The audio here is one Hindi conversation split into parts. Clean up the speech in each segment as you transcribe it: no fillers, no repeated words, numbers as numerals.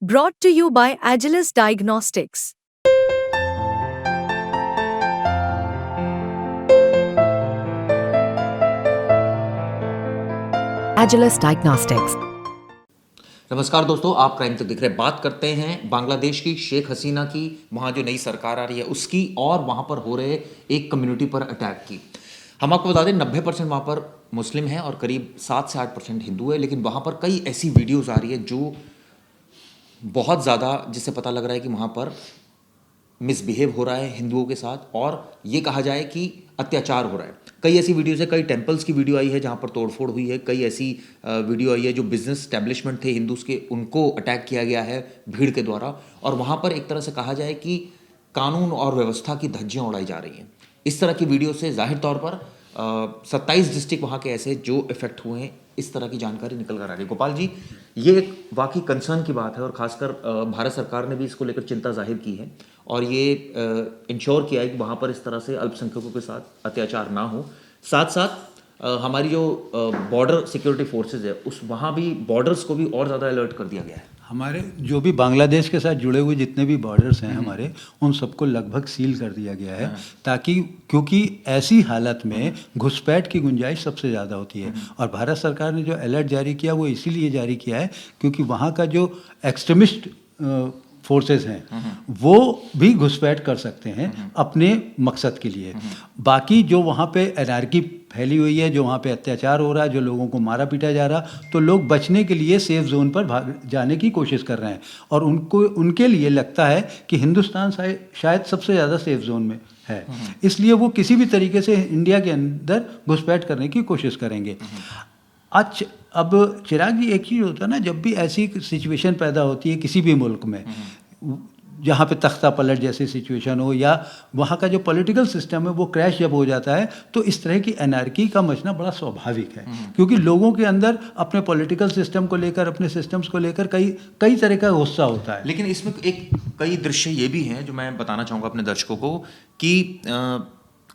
Brought to you by Agilus Diagnostics. Agilus Diagnostics. नमस्कार दोस्तों, आप क्राइम तक दिख रहे बात करते हैं बांग्लादेश की शेख हसीना की, वहाँ जो नई सरकार आ रही है उसकी, और वहाँ पर हो रहे एक कम्युनिटी पर अटैक की। हम आपको बता दें 90% वहाँ पर मुस्लिम हैं और करीब 7 से 8% हिंदू है, लेकिन वहाँ पर कई ऐसी वीडियोज़ आ रही है जो बहुत ज़्यादा, जिससे पता लग रहा है कि वहाँ पर मिसबिहेव हो रहा है हिंदुओं के साथ, और ये कहा जाए कि अत्याचार हो रहा है। कई ऐसी वीडियोज़ है, कई टेम्पल्स की वीडियो आई है जहाँ पर तोड़फोड़ हुई है, कई ऐसी वीडियो आई है जो बिजनेस स्टैब्लिशमेंट थे हिंदूज के, उनको अटैक किया गया है भीड़ के द्वारा, और वहाँ पर एक तरह से कहा जाए कि कानून और व्यवस्था की धज्जियाँ उड़ाई जा रही हैं। इस तरह की वीडियो से जाहिर तौर पर 27 डिस्ट्रिक्ट वहाँ के ऐसे जो इफेक्ट हुए हैं, इस तरह की जानकारी निकल कर आ रही है। गोपाल जी, ये एक वाकई कंसर्न की बात है, और खासकर भारत सरकार ने भी इसको लेकर चिंता जाहिर की है और ये इंश्योर किया है कि वहाँ पर इस तरह से अल्पसंख्यकों के साथ अत्याचार ना हो। साथ साथ हमारी जो बॉर्डर सिक्योरिटी फोर्सेज है, उस वहाँ भी बॉर्डर्स को भी और ज़्यादा अलर्ट कर दिया गया है। हमारे जो भी बांग्लादेश के साथ जुड़े हुए जितने भी बॉर्डर्स हैं हमारे, उन सबको लगभग सील कर दिया गया है, ताकि क्योंकि ऐसी हालत में घुसपैठ की गुंजाइश सबसे ज़्यादा होती है। और भारत सरकार ने जो अलर्ट जारी किया वो इसीलिए जारी किया है क्योंकि वहाँ का जो एक्सट्रीमिस्ट फोर्सेस हैं वो भी घुसपैठ कर सकते हैं अपने मकसद के लिए। बाकी जो वहाँ पे एनार्की फैली हुई है, जो वहाँ पे अत्याचार हो रहा है, जो लोगों को मारा पीटा जा रहा, तो लोग बचने के लिए सेफ जोन पर भाग जाने की कोशिश कर रहे हैं, और उनके लिए लगता है कि हिंदुस्तान शायद सबसे ज़्यादा सेफ जोन में है, इसलिए वो किसी भी तरीके से इंडिया के अंदर घुसपैठ करने की कोशिश करेंगे। अब चिराग जी, एक चीज़ होता है ना, जब भी ऐसी सिचुएशन पैदा होती है किसी भी मुल्क में, जहाँ पे तख्ता पलट जैसी सिचुएशन हो या वहाँ का जो पॉलिटिकल सिस्टम है वो क्रैश जब हो जाता है, तो इस तरह की एनार्की का मचना बड़ा स्वाभाविक है, क्योंकि लोगों के अंदर अपने पॉलिटिकल सिस्टम को लेकर, अपने सिस्टम्स को लेकर कई तरह का गुस्सा होता है। लेकिन इसमें कई दृश्य ये भी हैं जो मैं बताना चाहूँगा अपने दर्शकों को कि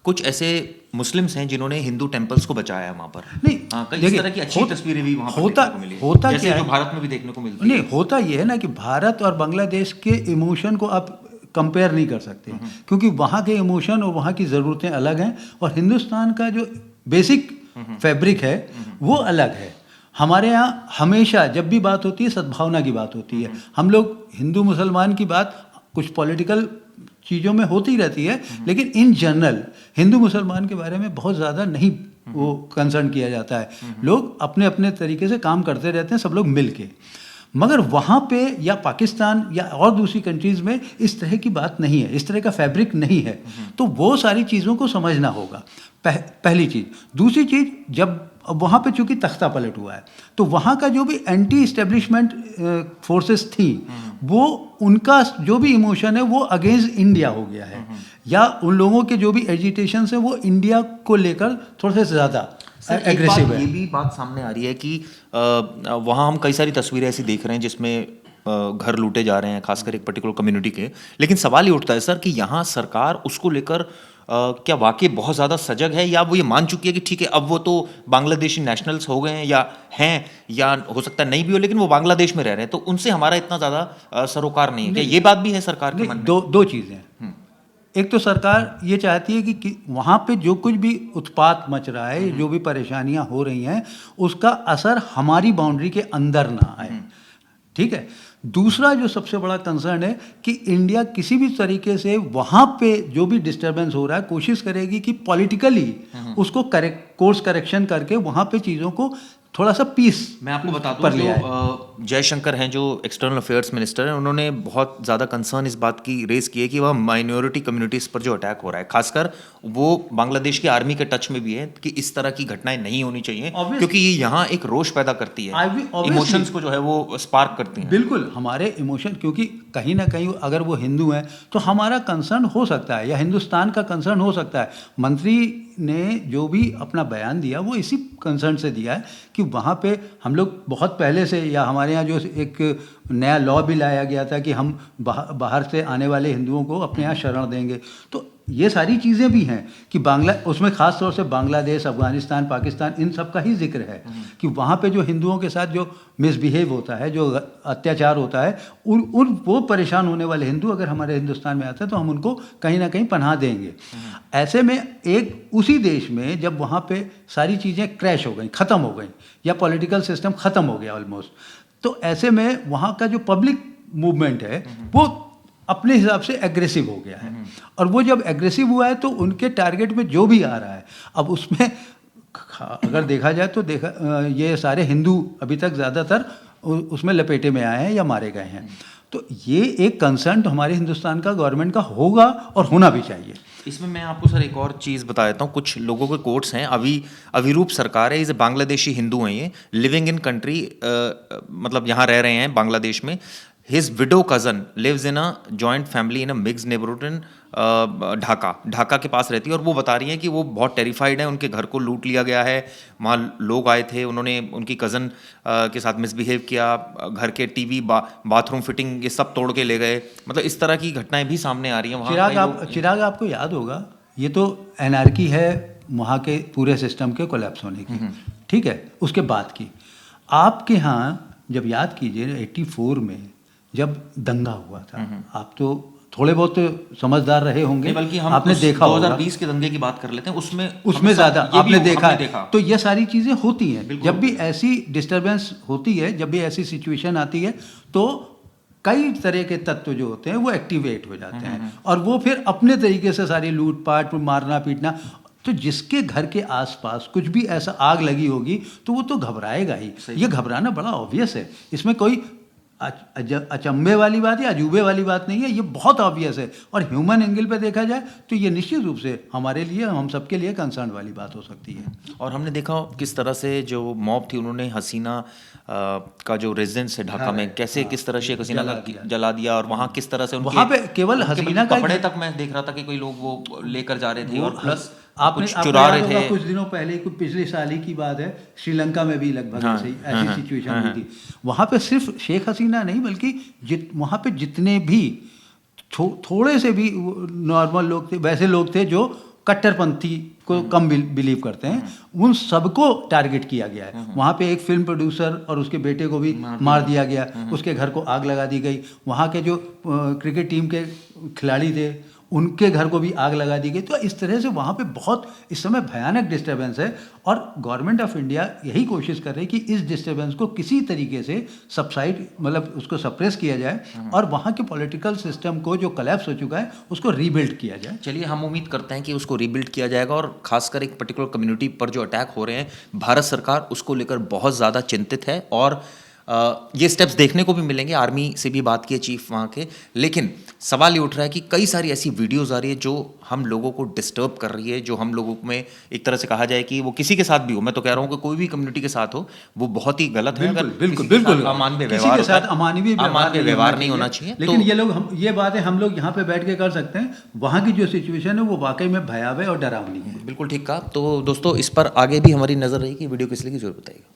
कुछ ऐसे मुस्लिम्स हैं जिन्होंने हिंदू टेम्पल्स को बचाया है वहाँ पर। नहीं, कई इस तरह की अच्छी तस्वीरें भी वहाँ पर देखने को मिली, होता जैसे क्या जो है, भारत में भी देखने को मिलती है। नहीं, होता ये है ना कि भारत और बांग्लादेश के इमोशन को आप कंपेयर नहीं कर सकते, क्योंकि वहाँ के इमोशन और वहाँ की ज़रूरतें अलग हैं, और हिंदुस्तान का जो बेसिक फैब्रिक है वो अलग है। हमारे यहाँ हमेशा जब भी बात होती है सद्भावना की बात होती है। हम लोग हिंदू मुसलमान की बात कुछ पॉलिटिकल चीज़ों में होती रहती है, लेकिन इन जनरल हिंदू मुसलमान के बारे में बहुत ज़्यादा नहीं वो कंसर्न किया जाता है। लोग अपने अपने तरीके से काम करते रहते हैं, सब लोग मिल के। मगर वहाँ पे या पाकिस्तान या और दूसरी कंट्रीज़ में इस तरह की बात नहीं है, इस तरह का फैब्रिक नहीं है, तो वो सारी चीज़ों को समझना होगा, पहली चीज़। दूसरी चीज़, जब वहाँ पे चूँकि तख्ता पलट हुआ है, तो वहाँ का जो भी एंटी इस्टेब्लिशमेंट फोर्सेस थी, वो उनका जो भी इमोशन है वो अगेंस्ट इंडिया हो गया है, या उन लोगों के जो भी एजिटेशंस हैं वो इंडिया को लेकर थोड़ा सा ज़्यादा एग्रेसिव है। ये भी बात सामने आ रही है कि वहाँ हम कई सारी तस्वीरें ऐसी देख रहे हैं जिसमें घर लूटे जा रहे हैं, खासकर एक पर्टिकुलर कम्युनिटी के। लेकिन सवाल ये उठता है सर कि यहाँ सरकार उसको लेकर क्या वाकई बहुत ज़्यादा सजग है, या वो ये मान चुकी है कि ठीक है अब वो तो बांग्लादेशी नेशनल्स हो गए हैं, या हो सकता है नहीं भी हो, लेकिन वो बांग्लादेश में रह रहे हैं, तो उनसे हमारा इतना ज़्यादा सरोकार नहीं है। क्या ये बात भी है सरकार के मन में? दो चीज़ें हैं। एक तो सरकार ये चाहती है कि वहाँ पे जो कुछ भी उत्पात मच रहा है, जो भी परेशानियाँ हो रही हैं, उसका असर हमारी बाउंड्री के अंदर ना आए, ठीक है। दूसरा जो सबसे बड़ा कंसर्न है कि इंडिया किसी भी तरीके से वहाँ पे जो भी डिस्टर्बेंस हो रहा है कोशिश करेगी कि पॉलिटिकली उसको कोर्स करेक्शन करके वहाँ पे चीज़ों को थोड़ा सा पीस। मैं आपको बता दूं, जो जयशंकर हैं, जो एक्सटर्नल अफेयर्स मिनिस्टर हैं, उन्होंने बहुत ज़्यादा कंसर्न इस बात की रेस की है कि वह माइनॉरिटी कम्युनिटीज़ पर जो अटैक हो रहा है, खासकर वो बांग्लादेश की आर्मी के टच में भी है, कि इस तरह की घटनाएं नहीं होनी चाहिए, क्योंकि ये यहाँ एक रोष पैदा करती है, इमोशंस को जो है वो स्पार्क करती हैं। बिल्कुल, हमारे इमोशन, क्योंकि कहीं ना कहीं अगर वो हिंदू हैं तो हमारा कंसर्न हो सकता है, या हिंदुस्तान का कंसर्न हो सकता है। मंत्री ने जो भी अपना बयान दिया वो इसी कंसर्न से दिया है कि वहाँ पे हम लोग बहुत पहले से, या हमारे यहाँ जो एक नया लॉ भी लाया गया था कि हम बाहर से आने वाले हिंदुओं को अपने यहाँ शरण देंगे, तो ये सारी चीज़ें भी हैं कि उसमें ख़ास तौर से बांग्लादेश, अफ़गानिस्तान, पाकिस्तान, इन सब का ही जिक्र है कि वहाँ पे जो हिंदुओं के साथ जो मिसबिहेव होता है, जो अत्याचार होता है, वो परेशान होने वाले हिंदू अगर हमारे हिंदुस्तान में आते हैं तो हम उनको कहीं ना कहीं पनाह देंगे। ऐसे में एक उसी देश में जब वहाँ पे सारी चीज़ें क्रैश हो गई, ख़त्म हो गई, या पॉलिटिकल सिस्टम ख़त्म हो गया ऑलमोस्ट, तो ऐसे में वहाँ का जो पब्लिक मूवमेंट है वो अपने हिसाब से एग्रेसिव हो गया है। और वो जब एग्रेसिव हुआ है तो उनके टारगेट में जो भी आ रहा है, अब उसमें अगर देखा जाए तो ये सारे हिंदू अभी तक ज़्यादातर उसमें लपेटे में आए हैं या मारे गए हैं। तो ये एक कंसर्न तो हमारे हिंदुस्तान का गवर्नमेंट का होगा और होना भी चाहिए। इसमें मैं आपको सर एक और चीज़ बता देता हूँ। कुछ लोगों के कोट्स हैं। अविरूप सरकार है, इस बांग्लादेशी हिंदू हैं, ये लिविंग इन कंट्री, मतलब यहाँ रह रहे हैं बांग्लादेश में। His widow cousin lives in a joint family in a mix neighbourhood in Dhaka के पास रहती है। और वो बता रही हैं कि वो बहुत टेरिफाइड है, उनके घर को लूट लिया गया है, वहाँ लोग आए थे, उन्होंने उनकी कज़न के साथ मिसबिहेव किया, घर के टीवी, बाथरूम फिटिंग ये सब तोड़ के ले गए। मतलब इस तरह की घटनाएं भी सामने आ रही हैं वहाँ। चिराग आपको याद होगा, ये तो एनार्की है वहाँ के पूरे सिस्टम के कोलैप्स होने की, ठीक है, उसके बाद की। आपके यहाँ जब याद कीजिए 84 में जब दंगा हुआ था, आप तो थोड़े बहुत समझदार रहे होंगे, बल्कि हम आपने देखा 2020 के दंगे की बात कर लेते हैं, उसमें ज़्यादा आपने देखा। तो ये सारी चीज़ें होती हैं जब भी ऐसी डिस्टर्बेंस होती है, जब भी ऐसी सिचुएशन आती है, तो कई तरह के तत्व जो होते हैं वो एक्टिवेट हो जाते हैं और वो फिर अपने तरीके से सारी लूटपाट, मारना पीटना। तो जिसके घर के आसपास कुछ भी ऐसा आग लगी होगी तो वो तो घबराएगा ही। ये घबराना बड़ा ऑब्वियस है, इसमें कोई अचंभे वाली बात या अजूबे वाली बात नहीं है, ये बहुत ऑब्वियस है। और ह्यूमन एंगल पे देखा जाए तो ये निश्चित रूप से हमारे लिए, हम सबके लिए कंसर्न वाली बात हो सकती है। और हमने देखा किस तरह से जो मॉब थी उन्होंने हसीना का जो रेजिडेंस है ढाका में, कैसे किस तरह शेख हसीना का जला दिया, और वहाँ किस तरह से वहाँ पे केवल हसीना का कपड़े तक मैं देख रहा था कि कोई लोग वो लेकर जा रहे थे और प्लस आपने चुरा रहे थे। कुछ दिनों पहले, कुछ पिछले साल ही की बात है, श्रीलंका में भी लगभग ऐसी सिचुएशन हुई थी। वहाँ पे सिर्फ शेख हसीना नहीं बल्कि वहाँ पे जितने भी थोड़े से भी नॉर्मल लोग थे, वैसे लोग थे जो कट्टरपंथी को कम बिलीव करते हैं, उन सबको टारगेट किया गया है। वहाँ पे एक फिल्म प्रोड्यूसर और उसके बेटे को भी मार दिया गया, उसके घर को आग लगा दी गई। वहाँ के जो क्रिकेट टीम के खिलाड़ी थे उनके घर को भी आग लगा दी गई। तो इस तरह से वहाँ पे बहुत इस समय भयानक डिस्टर्बेंस है और गवर्नमेंट ऑफ इंडिया यही कोशिश कर रही है कि इस डिस्टर्बेंस को किसी तरीके से सबसाइड, मतलब उसको सप्रेस किया जाए और वहाँ के पॉलिटिकल सिस्टम को जो कोलैप्स हो चुका है उसको रीबिल्ड किया जाए। चलिए, हम उम्मीद करते हैं कि उसको रीबिल्ड किया जाएगा और खासकर एक पर्टिकुलर कम्युनिटी पर जो अटैक हो रहे हैं, भारत सरकार उसको लेकर बहुत ज़्यादा चिंतित है। और ये स्टेप्स देखने को भी मिलेंगे। आर्मी से भी बात की है चीफ वहाँ के, लेकिन सवाल ये उठ रहा है कि कई सारी ऐसी वीडियोस आ रही है जो हम लोगों को डिस्टर्ब कर रही है, जो हम लोगों में एक तरह से कहा जाए कि वो किसी के साथ भी हो, मैं तो कह रहा हूँ कि कोई भी कम्युनिटी के साथ हो, वो बहुत ही गलत है। बिल्कुल अमानवीय व्यवहार नहीं होना चाहिए। लेकिन ये बातें हम लोग यहाँ पे बैठ के कर सकते हैं, वहाँ की जो सिचुएशन है वो वाकई में भयावह और डरावनी है। बिल्कुल ठीक कहा। तो दोस्तों, इस पर आगे भी हमारी नजर रहेगी। वीडियो किस लिए की जरूर बताइएगा।